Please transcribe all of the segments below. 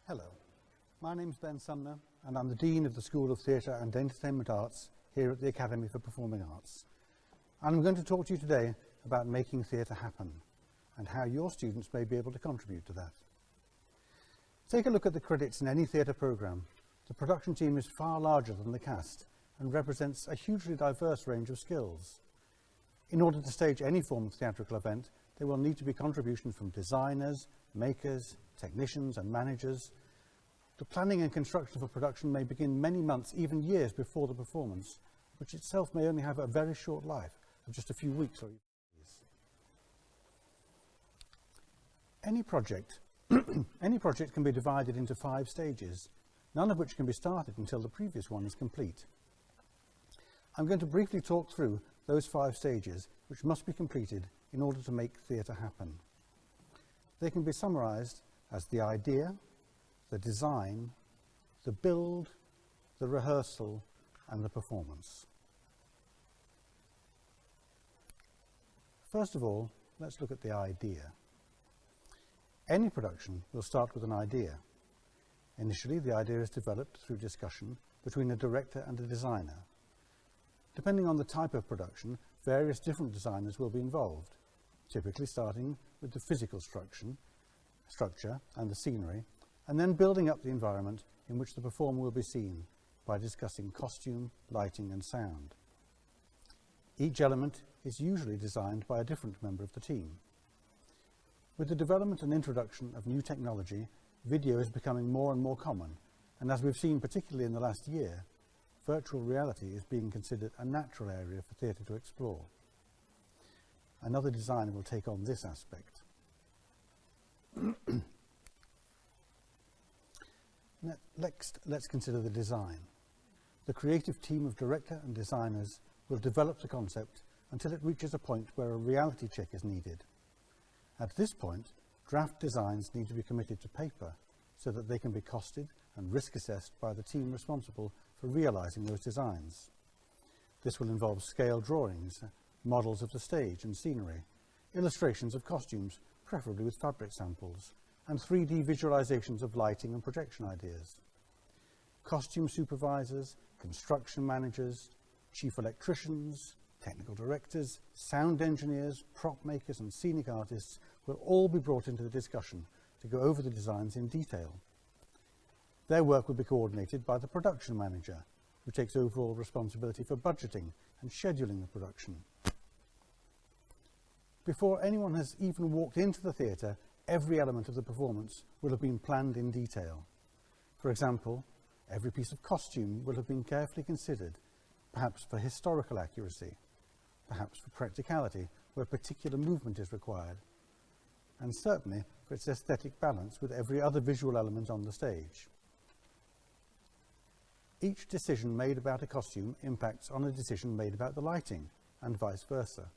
Hello, my name's Ben Sumner and I'm the Dean of the School of Theatre and Entertainment Arts here at the Academy for Performing Arts. And I'm going to talk to you today about making theatre happen and how your students may be able to contribute to that. Take a look at the credits in any theatre programme. The production team is far larger than the cast and represents a hugely diverse range of skills. In order to stage any form of theatrical event, there will need to be contributions from designers, makers, technicians and managers. The planning and construction of a production may begin many months, even years before the performance, which itself may only have a very short life of just a few weeks or years. Any project can be divided into 5 stages, none of which can be started until the previous one is complete. I'm going to briefly talk through those 5 stages which must be completed in order to make theatre happen. They can be summarised as the idea, the design, the build, the rehearsal and the performance. First of all, let's look at the idea. Any production will start with an idea. Initially, the idea is developed through discussion between a director and a designer. Depending on the type of production, various different designers will be involved, typically starting with the physical structure and the scenery, and then building up the environment in which the performer will be seen by discussing costume, lighting and sound. Each element is usually designed by a different member of the team. With the development and introduction of new technology, video is becoming more and more common, and as we've seen particularly in the last year, virtual reality is being considered a natural area for theatre to explore. Another designer will take on this aspect. Next, let's consider the design. The creative team of director and designers will develop the concept until it reaches a point where a reality check is needed. At this point, draft designs need to be committed to paper so that they can be costed and risk assessed by the team responsible for realising those designs. This will involve scale drawings, models of the stage and scenery, illustrations of costumes, preferably with fabric samples, and 3D visualizations of lighting and projection ideas. Costume supervisors, construction managers, chief electricians, technical directors, sound engineers, prop makers and scenic artists will all be brought into the discussion to go over the designs in detail. Their work will be coordinated by the production manager, who takes overall responsibility for budgeting and scheduling the production. Before anyone has even walked into the theatre, every element of the performance will have been planned in detail. For example, every piece of costume will have been carefully considered, perhaps for historical accuracy, perhaps for practicality, where particular movement is required, and certainly for its aesthetic balance with every other visual element on the stage. Each decision made about a costume impacts on a decision made about the lighting, and vice versa.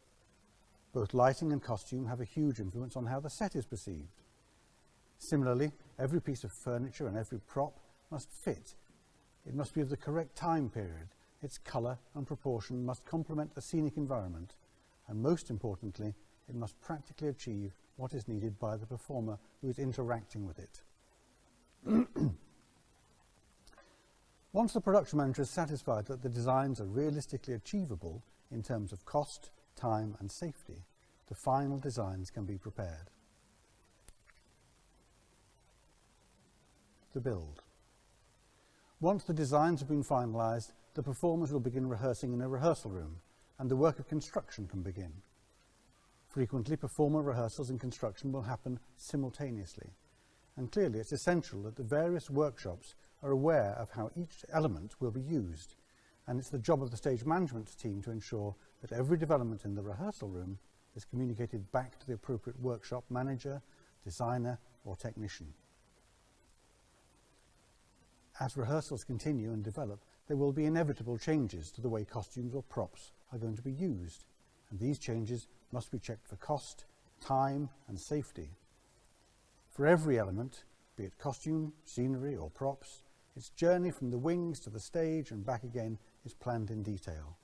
Both lighting and costume have a huge influence on how the set is perceived. Similarly, every piece of furniture and every prop must fit. It must be of the correct time period. Its colour and proportion must complement the scenic environment, and most importantly, it must practically achieve what is needed by the performer who is interacting with it. Once the production manager is satisfied that the designs are realistically achievable in terms of cost, time and safety, the final designs can be prepared. The build. Once the designs have been finalised, the performers will begin rehearsing in a rehearsal room, and the work of construction can begin. Frequently, performer rehearsals and construction will happen simultaneously, and clearly it's essential that the various workshops are aware of how each element will be used, and it's the job of the stage management team to ensure that every development in the rehearsal room is communicated back to the appropriate workshop manager, designer or technician. As rehearsals continue and develop, there will be inevitable changes to the way costumes or props are going to be used, and these changes must be checked for cost, time and safety. For every element, be it costume, scenery or props, its journey from the wings to the stage and back again is planned in detail.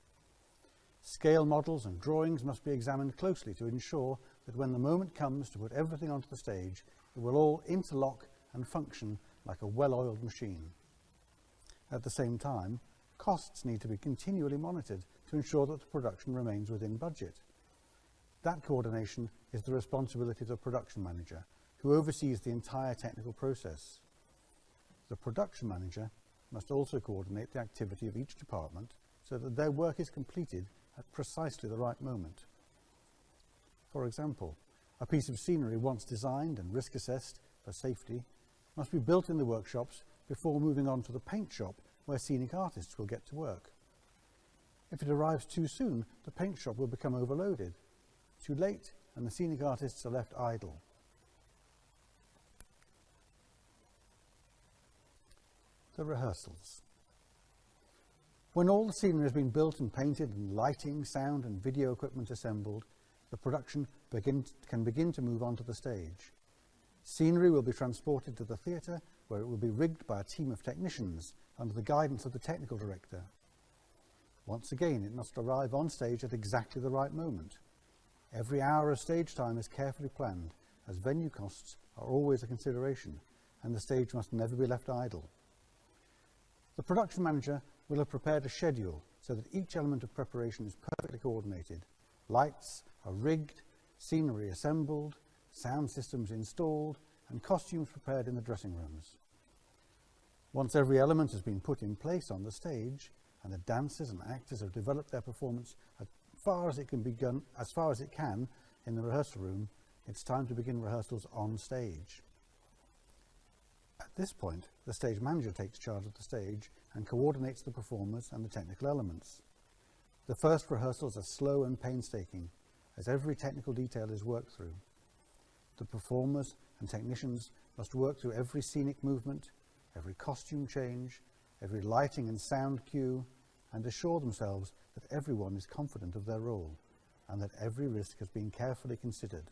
Scale models and drawings must be examined closely to ensure that when the moment comes to put everything onto the stage, it will all interlock and function like a well-oiled machine. At the same time, costs need to be continually monitored to ensure that the production remains within budget. That coordination is the responsibility of the production manager, who oversees the entire technical process. The production manager must also coordinate the activity of each department so that their work is completed at precisely the right moment. For example, a piece of scenery once designed and risk assessed for safety must be built in the workshops before moving on to the paint shop where scenic artists will get to work. If it arrives too soon, the paint shop will become overloaded. Too late, and the scenic artists are left idle. The rehearsals. When all the scenery has been built and painted and lighting, sound and video equipment assembled, the production can begin to move on to the stage. Scenery will be transported to the theatre, where it will be rigged by a team of technicians under the guidance of the technical director. Once again, it must arrive on stage at exactly the right moment. Every hour of stage time is carefully planned, as venue costs are always a consideration, and the stage must never be left idle. The production manager will have prepared a schedule so that each element of preparation is perfectly coordinated. Lights are rigged, scenery assembled, sound systems installed, and costumes prepared in the dressing rooms. Once every element has been put in place on the stage, and the dancers and actors have developed their performance as far as it can in the rehearsal room, it's time to begin rehearsals on stage. At this point, the stage manager takes charge of the stage and coordinates the performers and the technical elements. The first rehearsals are slow and painstaking, as every technical detail is worked through. The performers and technicians must work through every scenic movement, every costume change, every lighting and sound cue, and assure themselves that everyone is confident of their role and that every risk has been carefully considered.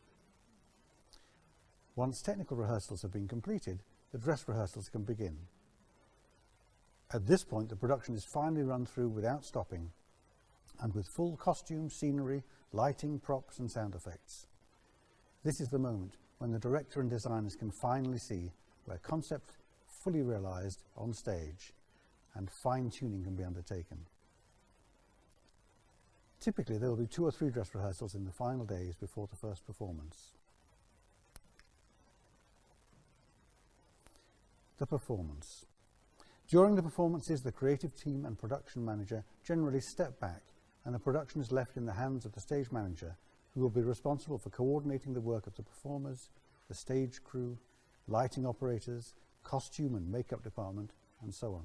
Once technical rehearsals have been completed, the dress rehearsals can begin. At this point, the production is finally run through without stopping, and with full costume, scenery, lighting, props and sound effects. This is the moment when the director and designers can finally see where concept fully realized on stage and fine-tuning can be undertaken. Typically, there will be 2 or 3 dress rehearsals in the final days before the first performance. The performance. During the performances, the creative team and production manager generally step back, and the production is left in the hands of the stage manager, who will be responsible for coordinating the work of the performers, the stage crew, lighting operators, costume and makeup department, and so on.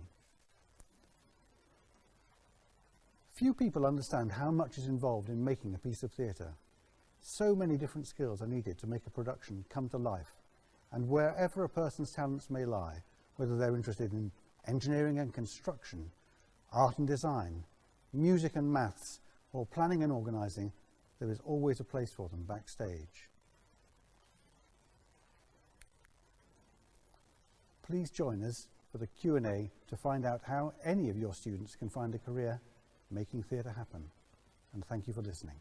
Few people understand how much is involved in making a piece of theatre. So many different skills are needed to make a production come to life, and wherever a person's talents may lie, whether they're interested in engineering and construction, art and design, music and maths, or planning and organising, there is always a place for them backstage. Please join us for the Q&A to find out how any of your students can find a career making theatre happen. And thank you for listening.